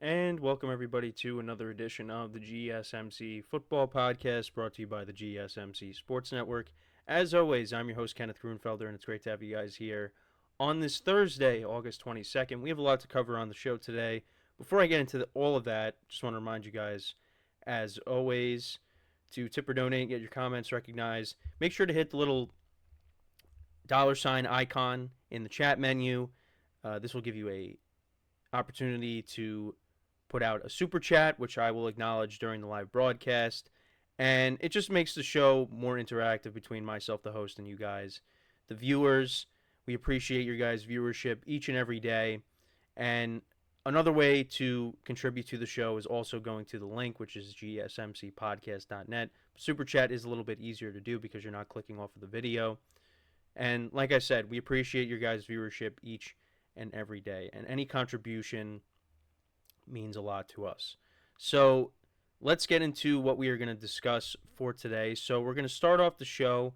And welcome everybody to another edition of the GSMC Football Podcast brought to you by the GSMC Sports Network. As always, I'm your host Kenneth Grunfelder, and it's great to have you guys here on this Thursday, August 22nd. We have a lot to cover on the show today. Before I get into all of that, just want to remind you guys, as always, to tip or donate and get your comments recognized. Make sure to hit the little $ icon in the chat menu. This will give you a opportunity to put out a super chat, which I will acknowledge during the live broadcast. And it just makes the show more interactive between myself, the host, and you guys, the viewers. We appreciate your guys' viewership each and every day. And another way to contribute to the show is also going to the link, which is GSMCPodcast.net. Super chat is a little bit easier to do because you're not clicking off of the video. And like I said, we appreciate your guys' viewership each and every day. And any contribution means a lot to us. So let's get into what we are going to discuss for today. So we're going to start off the show.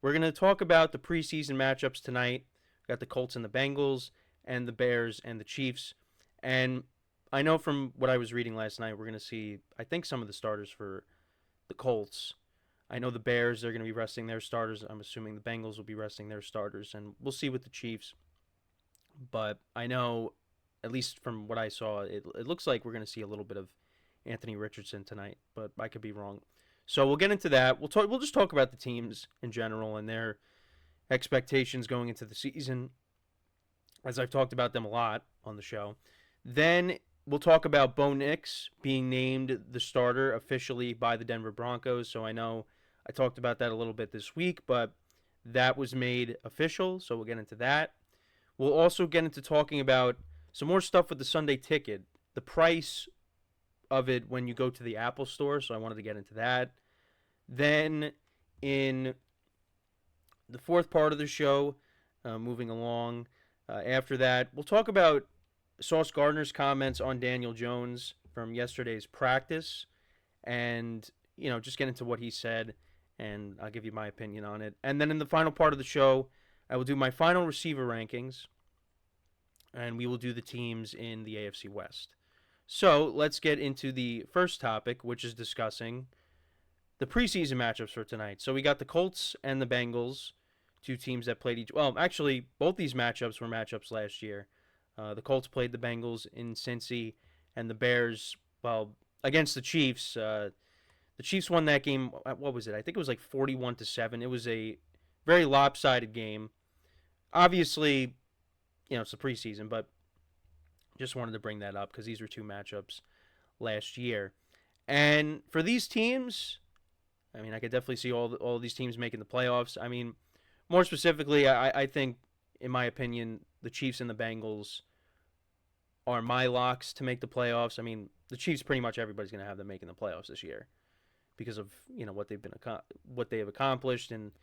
We're going to talk about the preseason matchups tonight. We got the Colts and the Bengals, and the Bears and the Chiefs. And I know from what I was reading last night, we're going to see, I think, some of the starters for the Colts. I know the Bears, they're going to be resting their starters. I'm assuming the Bengals will be resting their starters. And we'll see with the Chiefs. But I know, at least from what I saw, it looks like we're going to see a little bit of Anthony Richardson tonight, but I could be wrong. So we'll get into that. We'll just talk about the teams in general and their expectations going into the season, as I've talked about them a lot on the show. Then we'll talk about Bo Nix being named the starter officially by the Denver Broncos. So I know I talked about that a little bit this week, but that was made official, so we'll get into that. We'll also get into talking about some more stuff with the Sunday ticket, the price of it when you go to the Apple store, so I wanted to get into that. Then in the fourth part of the show, moving along, after that, we'll talk about Sauce Gardner's comments on Daniel Jones from yesterday's practice and, just get into what he said, and I'll give you my opinion on it. And then in the final part of the show, I will do my final receiver rankings, and we will do the teams in the AFC West. So let's get into the first topic, which is discussing the preseason matchups for tonight. So we got the Colts and the Bengals, two teams that played each. Well, actually, both these matchups were matchups last year. The Colts played the Bengals in Cincy, and the Bears, against the Chiefs. The Chiefs won that game. What was it? I think it was like 41-7. It was a very lopsided game. Obviously, it's the preseason, but just wanted to bring that up because these were two matchups last year. And for these teams, I could definitely see all these teams making the playoffs. More specifically, I think, in my opinion, the Chiefs and the Bengals are my locks to make the playoffs. The Chiefs, pretty much everybody's going to have them making the playoffs this year because of what they have accomplished and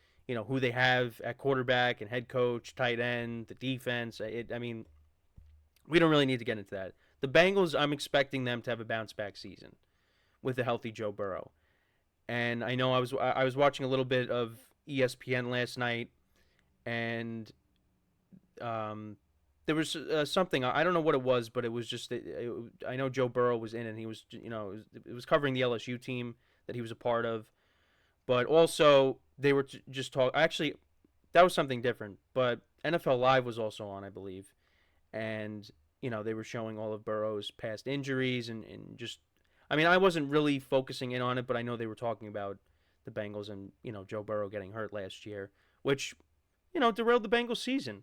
who they have at quarterback and head coach, tight end, the defense. We don't really need to get into that. The Bengals, I'm expecting them to have a bounce back season with a healthy Joe Burrow. And I know I was watching a little bit of ESPN last night, and there was something, I don't know what it was, but it was just I know Joe Burrow was in it, and he was it was covering the LSU team that he was a part of, but also they were just talking. Actually, that was something different, but NFL Live was also on, I believe, and they were showing all of Burrow's past injuries and just. I wasn't really focusing in on it, but I know they were talking about the Bengals and, Joe Burrow getting hurt last year, which, derailed the Bengals season.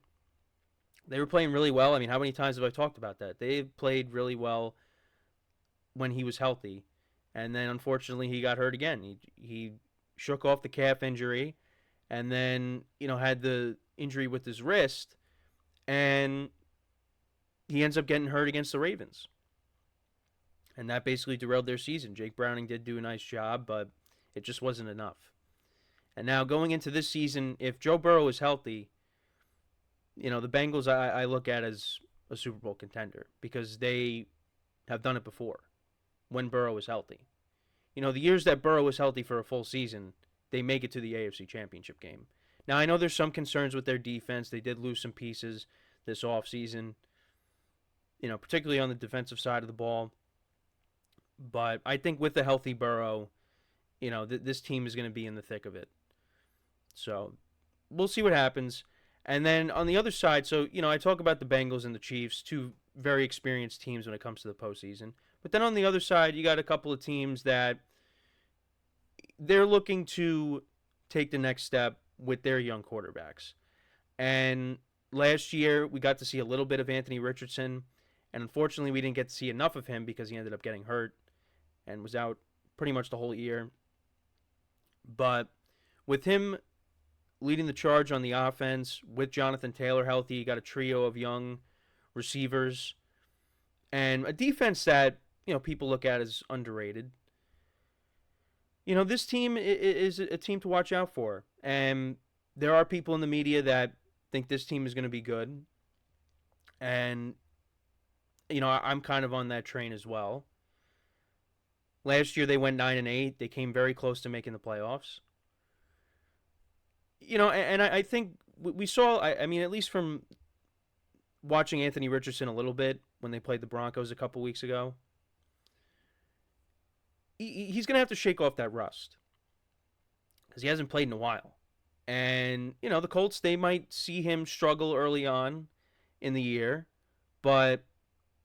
They were playing really well. How many times have I talked about that? They played really well when he was healthy, and then unfortunately he got hurt again. He shook off the calf injury, and then, had the injury with his wrist, and he ends up getting hurt against the Ravens. And that basically derailed their season. Jake Browning did do a nice job, but it just wasn't enough. And now going into this season, if Joe Burrow is healthy, the Bengals I look at as a Super Bowl contender because they have done it before when Burrow is healthy. The years that Burrow was healthy for a full season, they make it to the AFC Championship game. Now, I know there's some concerns with their defense. They did lose some pieces this offseason. particularly on the defensive side of the ball. But I think with the healthy Burrow, this team is going to be in the thick of it. So we'll see what happens. And then on the other side, so, I talk about the Bengals and the Chiefs, two very experienced teams when it comes to the postseason. But then on the other side, you got a couple of teams that they're looking to take the next step with their young quarterbacks. And last year, we got to see a little bit of Anthony Richardson. And unfortunately, we didn't get to see enough of him because he ended up getting hurt and was out pretty much the whole year. But with him leading the charge on the offense, with Jonathan Taylor healthy, you got a trio of young receivers and a defense that, people look at as underrated. This team is a team to watch out for. And there are people in the media that think this team is going to be good. And, I'm kind of on that train as well. Last year they went 9-8. They came very close to making the playoffs. And I think we saw, I mean, at least from watching Anthony Richardson a little bit when they played the Broncos a couple weeks ago, he's going to have to shake off that rust because he hasn't played in a while. And, the Colts, they might see him struggle early on in the year, but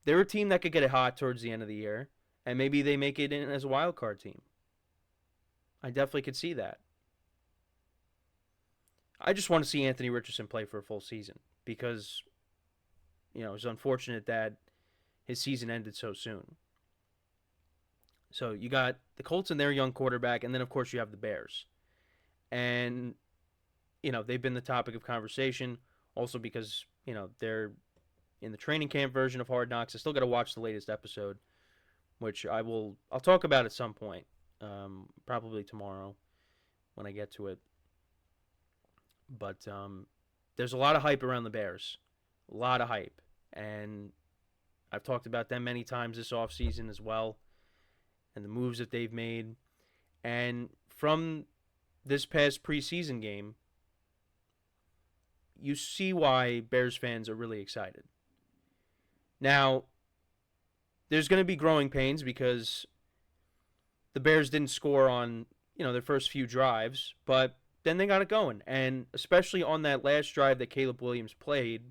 they're a team that could get it hot towards the end of the year, and maybe they make it in as a wild card team. I definitely could see that. I just want to see Anthony Richardson play for a full season because, it's unfortunate that his season ended so soon. So you got the Colts and their young quarterback, and then, of course, you have the Bears. And, they've been the topic of conversation also because, they're in the training camp version of Hard Knocks. I still got to watch the latest episode, which I'll talk about at some point, probably tomorrow when I get to it. But there's a lot of hype around the Bears, a lot of hype, and I've talked about them many times this offseason as well, and the moves that they've made. And from this past preseason game, you see why Bears fans are really excited. Now, there's going to be growing pains because the Bears didn't score on, their first few drives, but then they got it going. And especially on that last drive that Caleb Williams played,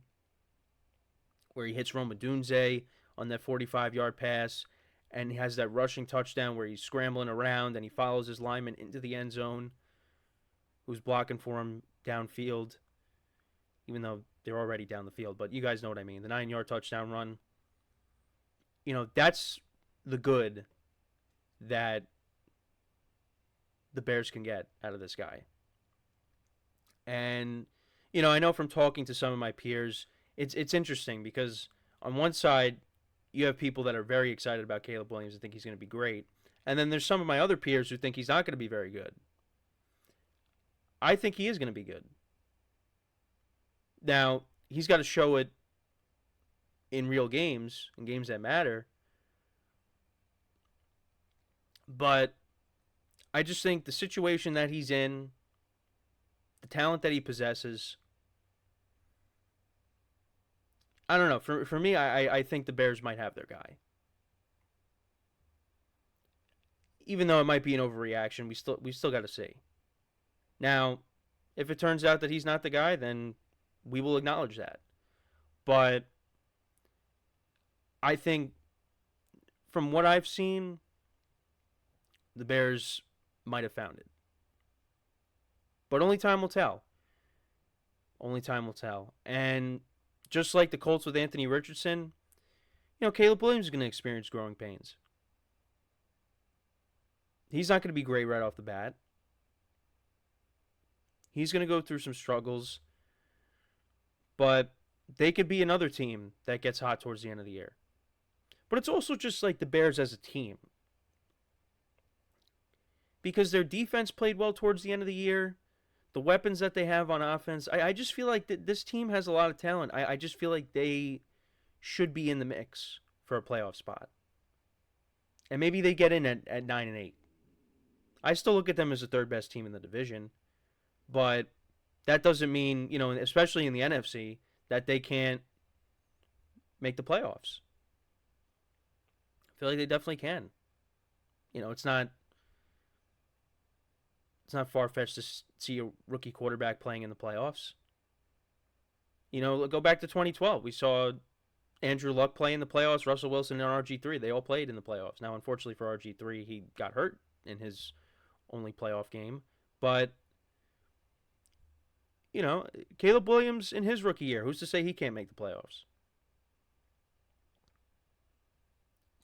where he hits Rome Odunze on that 45-yard pass, and he has that rushing touchdown where he's scrambling around and he follows his lineman into the end zone, who's blocking for him downfield, even though they're already down the field. But you guys know what I mean. The 9-yard touchdown run. That's the good that the Bears can get out of this guy. And, I know from talking to some of my peers, it's interesting because on one side, you have people that are very excited about Caleb Williams and think he's going to be great. And then there's some of my other peers who think he's not going to be very good. I think he is going to be good. Now, he's got to show it in real games, in games that matter. But I just think the situation that he's in, the talent that he possesses, I don't know. For me, I think the Bears might have their guy. Even though it might be an overreaction, we still got to see. Now, if it turns out that he's not the guy, then we will acknowledge that. But I think from what I've seen, the Bears might have found it. But only time will tell. Only time will tell. And just like the Colts with Anthony Richardson, Caleb Williams is going to experience growing pains. He's not going to be great right off the bat. He's going to go through some struggles. But they could be another team that gets hot towards the end of the year. But it's also just like the Bears as a team. Because their defense played well towards the end of the year. The weapons that they have on offense, I just feel like this team has a lot of talent. I just feel like they should be in the mix for a playoff spot. And maybe they get in at 9-8. I still look at them as the third best team in the division. But that doesn't mean, especially in the NFC, that they can't make the playoffs. feel like they definitely can. It's not far fetched to see a rookie quarterback playing in the playoffs. Go back to 2012. We saw Andrew Luck play in the playoffs, Russell Wilson and RG3. They all played in the playoffs. Now, unfortunately for RG3, he got hurt in his only playoff game. But, Caleb Williams in his rookie year, who's to say he can't make the playoffs?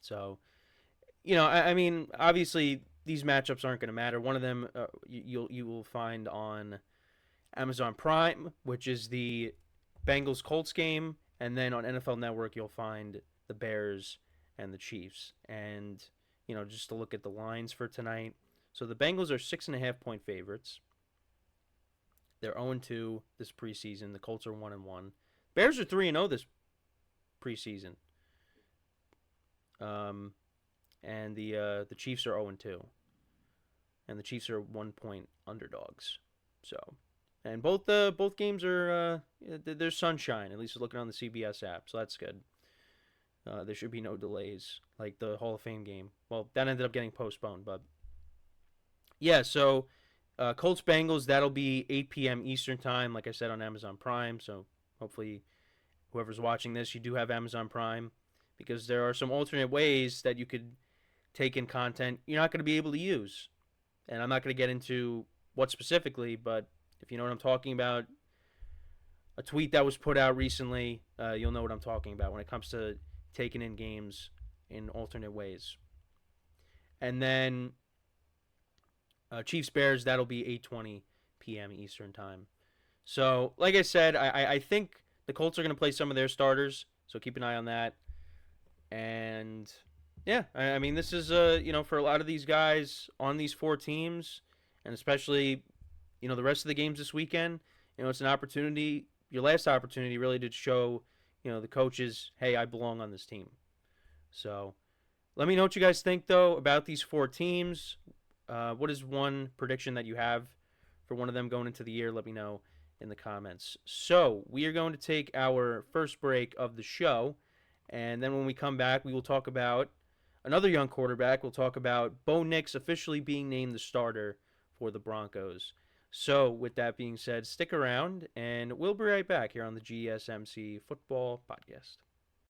So, I mean, obviously these matchups aren't going to matter. One of them you will find on Amazon Prime, which is the Bengals Colts game, and then on NFL Network you'll find the Bears and the Chiefs. And just to look at the lines for tonight, so the Bengals are 6.5-point favorites. They're 0-2 this preseason. The Colts are 1-1. Bears are 3-0 this preseason. And the Chiefs are 0-2, and the Chiefs are 1-point underdogs. So, and both games are there's sunshine. At least looking on the CBS app, so that's good. There should be no delays like the Hall of Fame game. Well, that ended up getting postponed, but yeah. So, Colts Bengals, that'll be 8 p.m. Eastern time, like I said, on Amazon Prime. So hopefully, whoever's watching this, you do have Amazon Prime, because there are some alternate ways that you could take in content you're not going to be able to use. And I'm not going to get into what specifically, but if you know what I'm talking about, a tweet that was put out recently, you'll know what I'm talking about when it comes to taking in games in alternate ways. And then Chiefs Bears, that'll be 8:20 p.m. Eastern time. So, like I said, I think the Colts are going to play some of their starters, so keep an eye on that. And yeah, I mean, this is for a lot of these guys on these four teams, and especially the rest of the games this weekend. It's an opportunity, your last opportunity, really, to show the coaches, hey, I belong on this team. So let me know what you guys think though about these four teams. What is one prediction that you have for one of them going into the year? Let me know in the comments. So we are going to take our first break of the show, and then when we come back, we will talk about another young quarterback. We'll talk about Bo Nix officially being named the starter for the Broncos. So with that being said, stick around, and we'll be right back here on the GSMC Football Podcast.